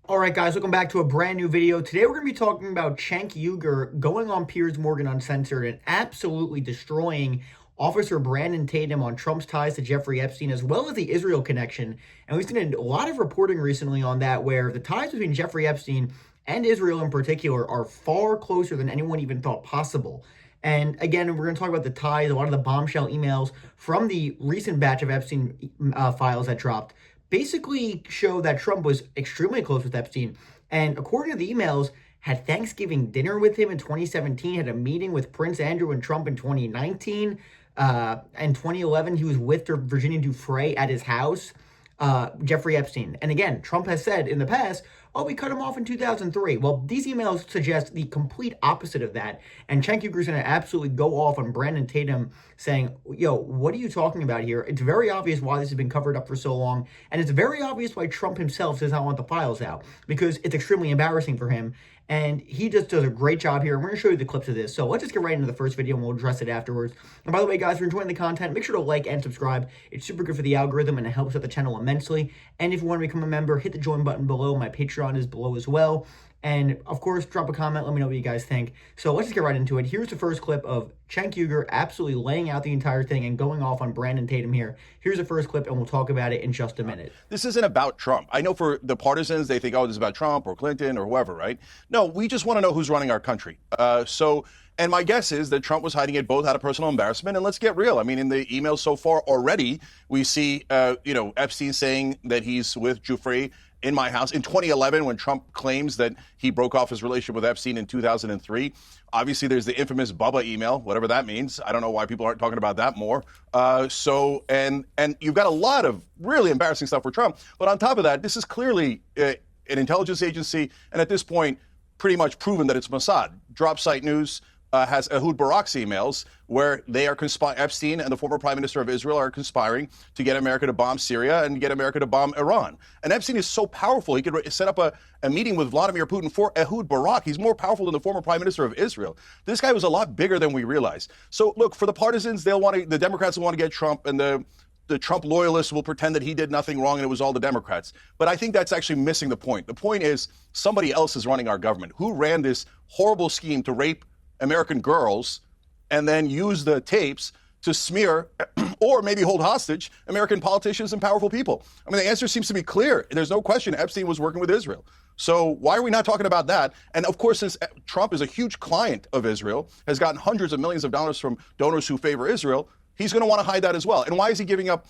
All right, guys, welcome back to a brand new video. Today, we're going to be talking about Cenk Uyghur going on Piers Morgan Uncensored and absolutely destroying Officer Brandon Tatum on Trump's ties to Jeffrey Epstein, as well as the Israel connection. And we've seen a lot of reporting recently on that, where the ties between Jeffrey Epstein and Israel in particular are far closer than anyone even thought possible. And again, we're going to talk about the ties, a lot of the bombshell emails from the recent batch of Epstein files that dropped basically show that Trump was extremely close with Epstein. And according to the emails, had Thanksgiving dinner with him in 2017, had a meeting with Prince Andrew and Trump in 2019. In 2011, he was with Virginia Giuffre at his house, Jeffrey Epstein. And again, Trump has said in the past, oh, we cut him off in 2003. Well, these emails suggest the complete opposite of that. And Cenk Uyghurs is going to absolutely go off on Brandon Tatum saying, yo, what are you talking about here? It's very obvious why this has been covered up for so long. And it's very obvious why Trump himself does not want the files out, because it's extremely embarrassing for him. And he just does a great job here. And we're going to show you the clips of this. So let's just get right into the first video and we'll address it afterwards. And by the way, guys, if you're enjoying the content, make sure to like and subscribe. It's super good for the algorithm and it helps out the channel immensely. And if you want to become a member, hit the join button below. My Patreon is below as well. And of course, drop a comment. Let me know what you guys think. So let's just get right into it. Here's the first clip of Cenk Uyghur absolutely laying out the entire thing and going off on Brandon Tatum here. Here's the first clip, and we'll talk about it in just a minute. This isn't about Trump. I know for the partisans, they think, oh, this is about Trump or Clinton or whoever, right? No, we just want to know who's running our country. And my guess is that Trump was hiding it both out of personal embarrassment. And let's get real. I mean, in the emails so far already, we see, Epstein saying that he's with Giuffre in my house in 2011 when Trump claims that he broke off his relationship with Epstein in 2003. Obviously, there's the infamous Bubba email, whatever that means. I don't know why people aren't talking about that more. And you've got a lot of really embarrassing stuff for Trump. But on top of that, this is clearly an intelligence agency. And at this point, pretty much proven that it's Mossad. Drop site news has Ehud Barak's emails where they are conspiring. Epstein and the former prime minister of Israel are conspiring to get America to bomb Syria and get America to bomb Iran. And Epstein is so powerful, he could set up a meeting with Vladimir Putin for Ehud Barak. He's more powerful than the former prime minister of Israel. This guy was a lot bigger than we realize. So look, for the partisans, the Democrats will want to get Trump, and the Trump loyalists will pretend that he did nothing wrong and it was all the Democrats. But I think that's actually missing the point. The point is somebody else is running our government. Who ran this horrible scheme to rape American girls and then use the tapes to smear or maybe hold hostage American politicians and powerful people? I mean, the answer seems to be clear. There's no question Epstein was working with Israel. So why are we not talking about that? And of course, since Trump is a huge client of Israel, has gotten hundreds of millions of dollars from donors who favor Israel, he's going to want to hide that as well. And why is he giving up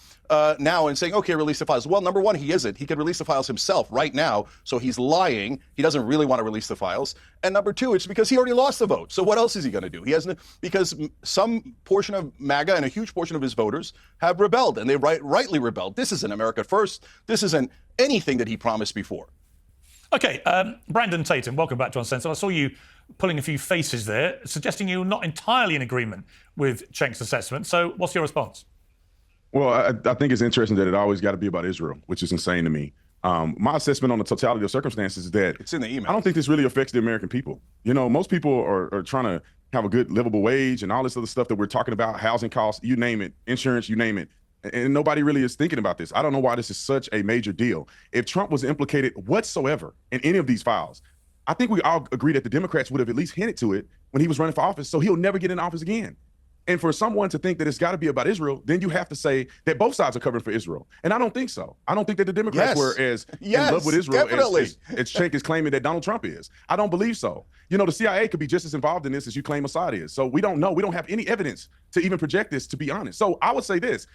now and saying, okay, release the files? Well, number one, he isn't. He could release the files himself right now. So he's lying. He doesn't really want to release the files. And number two, it's because he already lost the vote. So what else is he going to do? He hasn't, because some portion of MAGA and a huge portion of his voters have rebelled, and they rightly rebelled. This isn't America First. This isn't anything that he promised before. Okay, Brandon Tatum, welcome back to Uncensored. I saw you pulling a few faces there, suggesting you're not entirely in agreement with Cenk's assessment. So what's your response? Well, I think it's interesting that it always got to be about Israel, which is insane to me. My assessment on the totality of circumstances is that it's in the email. I don't think this really affects the American people. You know, most people are trying to have a good livable wage and all this other stuff that we're talking about, housing costs, you name it, insurance, you name it. And nobody really is thinking about this. I don't know why this is such a major deal. If Trump was implicated whatsoever in any of these files, I think we all agree that the Democrats would have at least hinted to it when he was running for office, so he'll never get in office again. And for someone to think that it's got to be about Israel, then you have to say that both sides are covering for Israel. And I don't think so. I don't think that the Democrats were as in love with Israel as Cenk is claiming that Donald Trump is. I don't believe so. You know, the CIA could be just as involved in this as you claim Mossad is. So we don't know. We don't have any evidence to even project this, to be honest. So I would say this,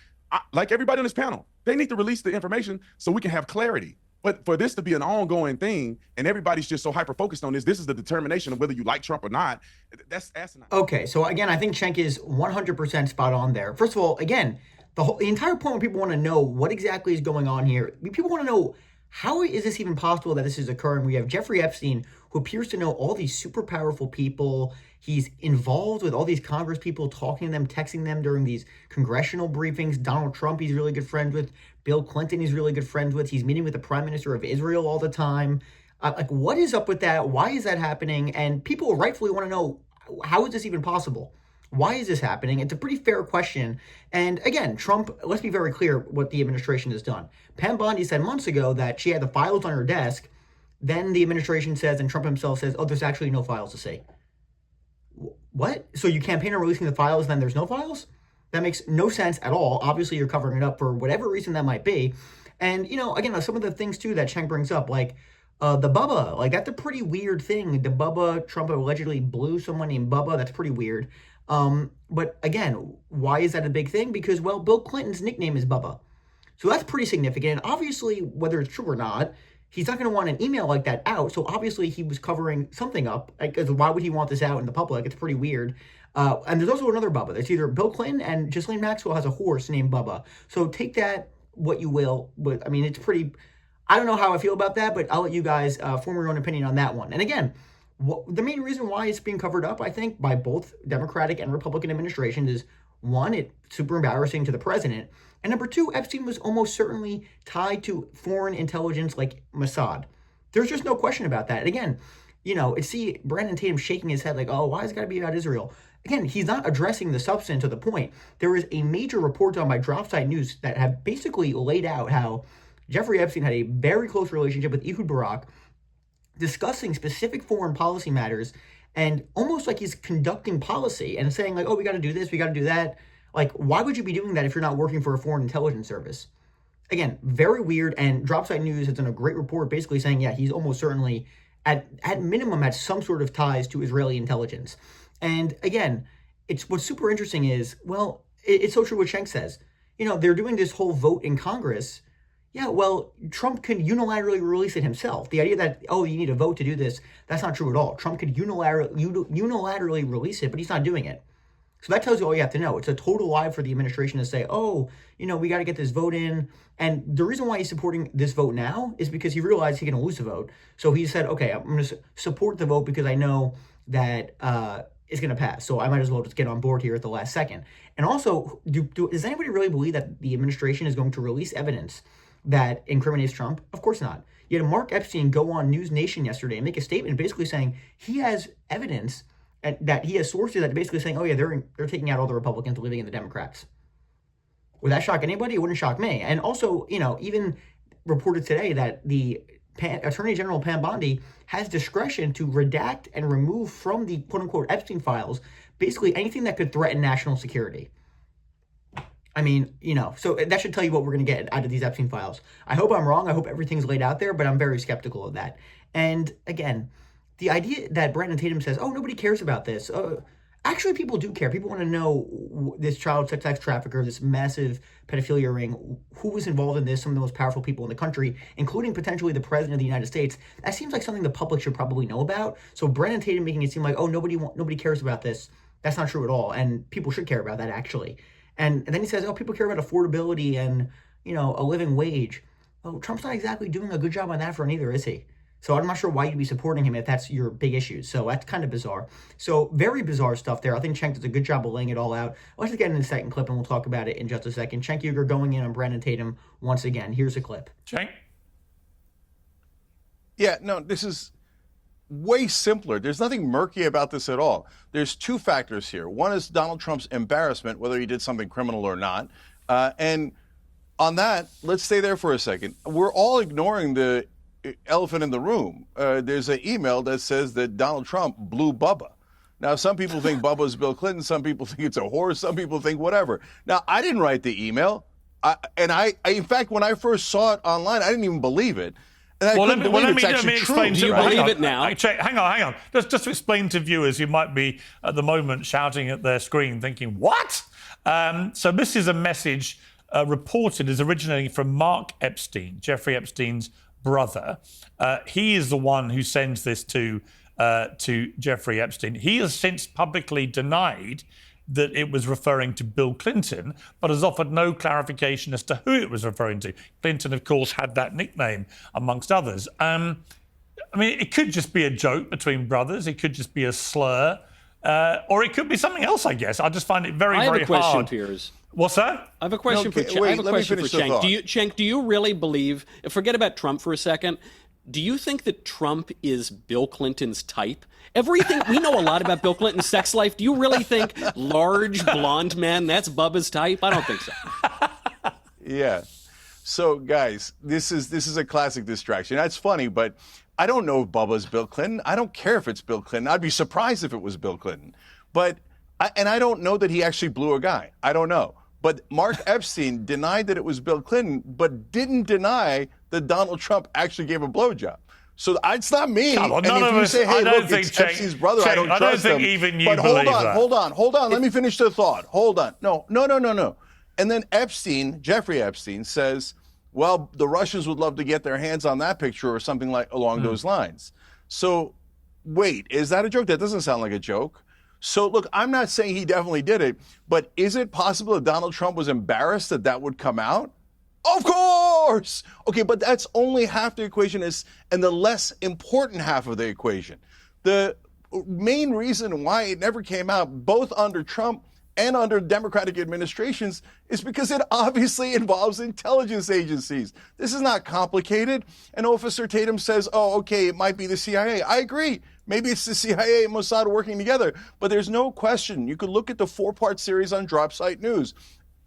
like everybody on this panel, they need to release the information so we can have clarity. But for this to be an ongoing thing and everybody's just so hyper-focused on this is the determination of whether you like Trump or not. That's asinine. Okay, so again, I think Cenk is 100% spot on there. First of all, again, the entire point where people want to know what exactly is going on here, people want to know, how is this even possible that this is occurring? We have Jeffrey Epstein, who appears to know all these super powerful people. He's involved with all these Congress people, talking to them, texting them during these congressional briefings. Donald Trump, he's really good friends with. Bill Clinton, he's really good friends with. He's meeting with the prime minister of Israel all the time. What is up with that? Why is that happening? And people rightfully want to know, how is this even possible? Why is this happening? It's a pretty fair question. And again, Trump, let's be very clear what the administration has done. Pam Bondi said months ago that she had the files on her desk Then the administration says, and Trump himself says, oh, there's actually no files to see. What? So you campaign on releasing the files, then there's no files? That makes no sense at all. Obviously, you're covering it up for whatever reason that might be. And, again, some of the things, too, that Cenk brings up, like the Bubba, like that's a pretty weird thing. The Bubba, Trump allegedly blew someone named Bubba. That's pretty weird. But again, why is that a big thing? Because, well, Bill Clinton's nickname is Bubba. So that's pretty significant. And obviously, whether it's true or not, he's not going to want an email like that out. So obviously he was covering something up. Because why would he want this out in the public? It's pretty weird. And there's also another Bubba. There's either Bill Clinton and Ghislaine Maxwell has a horse named Bubba. So take that what you will. But I mean, it's pretty, I don't know how I feel about that, but I'll let you guys form your own opinion on that one. And again, the main reason why it's being covered up, I think, by both Democratic and Republican administrations is, one, it's super embarrassing to the president. And number two, Epstein was almost certainly tied to foreign intelligence like Mossad. There's just no question about that. And again, see Brandon Tatum shaking his head like, oh, why has it got to be about Israel? Again, he's not addressing the substance of the point. There is a major report done by Dropside News that have basically laid out how Jeffrey Epstein had a very close relationship with Ehud Barak, discussing specific foreign policy matters, and almost like he's conducting policy and saying like, oh, we got to do this, we got to do that. Like, why would you be doing that if you're not working for a foreign intelligence service? Again, very weird. And Dropside News has done a great report basically saying, yeah, he's almost certainly at minimum had some sort of ties to Israeli intelligence. And again, what's super interesting is, well, it's so true what Cenk says. They're doing this whole vote in Congress. Yeah, well, Trump could unilaterally release it himself. The idea that, oh, you need a vote to do this, that's not true at all. Trump could unilaterally release it, but he's not doing it. So that tells you all you have to know. It's a total lie for the administration to say, oh, we got to get this vote in. And the reason why he's supporting this vote now is because he realized he's going to lose the vote. So he said, okay, I'm going to support the vote because I know that it's going to pass. So I might as well just get on board here at the last second. And also, does anybody really believe that the administration is going to release evidence that incriminates Trump? Of course not. You had Mark Epstein go on News Nation yesterday and make a statement basically saying he has evidence and that he has sources that basically saying, oh yeah, they're taking out all the Republicans living in the Democrats. Would that shock anybody? It wouldn't shock me. And also, even reported today that the Attorney General Pam Bondi has discretion to redact and remove from the quote-unquote Epstein files basically anything that could threaten national security. I mean, so that should tell you what we're going to get out of these Epstein files. I hope I'm wrong. I hope everything's laid out there, but I'm very skeptical of that. And again, the idea that Brandon Tatum says, oh, nobody cares about this. Actually, people do care. People want to know this child sex trafficker, this massive pedophilia ring, who was involved in this, some of the most powerful people in the country, including potentially the president of the United States. That seems like something the public should probably know about. So Brandon Tatum making it seem like, oh, nobody cares about this. That's not true at all. And people should care about that, actually. And then he says, oh, people care about affordability and, a living wage. Well, Trump's not exactly doing a good job on that front either, is he? So I'm not sure why you'd be supporting him if that's your big issue. So that's kind of bizarre. So very bizarre stuff there. I think Cenk does a good job of laying it all out. Let's just get into the second clip and we'll talk about it in just a second. Cenk Uyghur going in on Brandon Tatum once again. Here's a clip. Cenk? Yeah, no, this is way simpler. There's nothing murky about this at all. There's two factors here. One is Donald Trump's embarrassment, whether he did something criminal or not. And on that, let's stay there for a second. We're all ignoring the elephant in the room. There's an email that says that Donald Trump blew Bubba. Now, some people think Bubba's Bill Clinton. Some people think it's a horse. Some people think whatever. Now, I didn't write the email. In fact, when I first saw it online, I didn't even believe it. And I couldn't believe it's actually true. Explain Do you believe it now? Hang on. Just to explain to viewers who might be at the moment shouting at their screen thinking, what? So this is a message reported as originating from Mark Epstein, Jeffrey Epstein's brother. He is the one who sends this to Jeffrey Epstein. He has since publicly denied that it was referring to Bill Clinton, but has offered no clarification as to who it was referring to. Clinton, of course, had that nickname, amongst others. I mean, it could just be a joke between brothers. It could just be a slur. Or it could be something else, I guess. I just find it very, very hard. I have a question, Piers. What's that? I have a question for Cenk. I have a question for Cenk. Cenk, do you really believe, forget about Trump for a second, do you think that Trump is Bill Clinton's type? Everything, we know a lot about Bill Clinton's sex life. Do you really think large blonde man, that's Bubba's type? I don't think so. Yeah. So, guys, this is a classic distraction. That's funny, but I don't know if Bubba's Bill Clinton. I don't care if it's Bill Clinton. I'd be surprised if it was Bill Clinton. But I don't know that he actually blew a guy. I don't know. But Mark Epstein denied that it was Bill Clinton, but didn't deny that Donald Trump actually gave a blowjob. So it's not me. Come on, and none if of you us, say, hey, I don't look, think it's Epstein's brother, I don't I trust don't think him. even you but believe hold that. on. Let me finish the thought. Hold on. No. And then Jeffrey Epstein says, well, the Russians would love to get their hands on that picture or something like along those lines. So wait, is that a joke? That doesn't sound like a joke. So look, I'm not saying he definitely did it, but is it possible that Donald Trump was embarrassed that that would come out? Of course. Okay, but that's only half the equation and the less important half of the equation. The main reason why it never came out, both under Trump and under Democratic administrations, is because it obviously involves intelligence agencies. This is not complicated. And Officer Tatum says, oh, okay, it might be the CIA. I agree. Maybe it's the CIA and Mossad working together. But there's no question. You could look at the 4-part series on Drop Site News.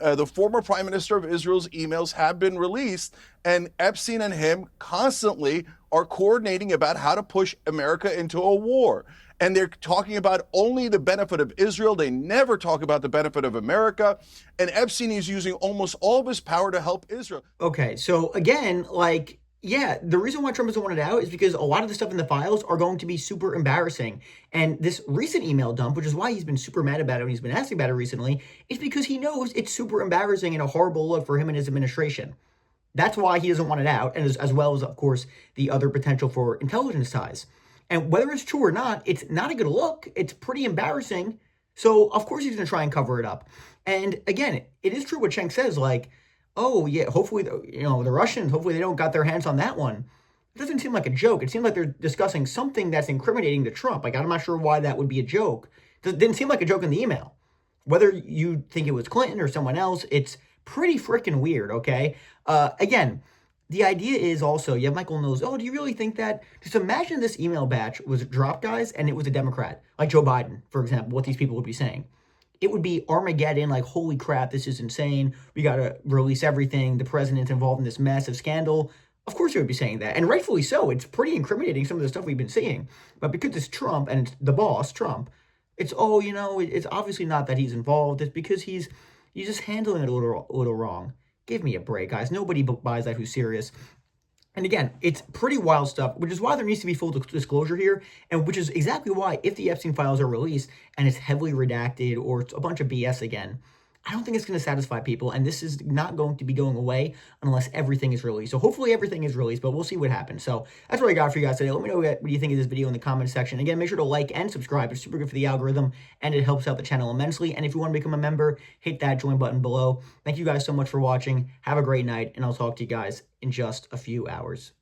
The former prime minister of Israel's emails have been released, and Epstein and him constantly are coordinating about how to push America into a war. And they're talking about only the benefit of Israel. They never talk about the benefit of America. And Epstein is using almost all of his power to help Israel. Okay, so again, yeah, the reason why Trump doesn't want it out is because a lot of the stuff in the files are going to be super embarrassing. And this recent email dump, which is why he's been super mad about it and he's been asking about it recently, is because he knows it's super embarrassing and a horrible look for him and his administration. That's why he doesn't want it out, and as well as, of course, the other potential for intelligence ties. And whether it's true or not, it's not a good look. It's pretty embarrassing. So, of course, he's going to try and cover it up. And again, it is true what Cenk says, oh, yeah, hopefully, the Russians, hopefully they don't got their hands on that one. It doesn't seem like a joke. It seems like they're discussing something that's incriminating to Trump. I'm not sure why that would be a joke. It didn't seem like a joke in the email. Whether you think it was Clinton or someone else, it's pretty freaking weird, okay? Again, the idea is also, you have Michael Knowles, oh, do you really think that? Just imagine this email batch was dropped, guys, and it was a Democrat, like Joe Biden, for example, what these people would be saying. It would be Armageddon, holy crap, this is insane. We got to release everything. The president's involved in this massive scandal. Of course they would be saying that, and rightfully so. It's pretty incriminating, some of the stuff we've been seeing. But because it's Trump, and it's the boss, Trump, it's, it's obviously not that he's involved. It's because he's just handling it a little wrong. Give me a break, guys. Nobody buys that who's serious. And again, it's pretty wild stuff, which is why there needs to be full disclosure here, and which is exactly why if the Epstein files are released and it's heavily redacted or it's a bunch of BS again, I don't think it's going to satisfy people, and this is not going to be going away unless everything is released. So hopefully everything is released, but we'll see what happens. So that's what I got for you guys today. Let me know what you think of this video in the comment section. Again, make sure to like and subscribe. It's super good for the algorithm, and it helps out the channel immensely. And if you want to become a member, hit that join button below. Thank you guys so much for watching. Have a great night, and I'll talk to you guys in just a few hours.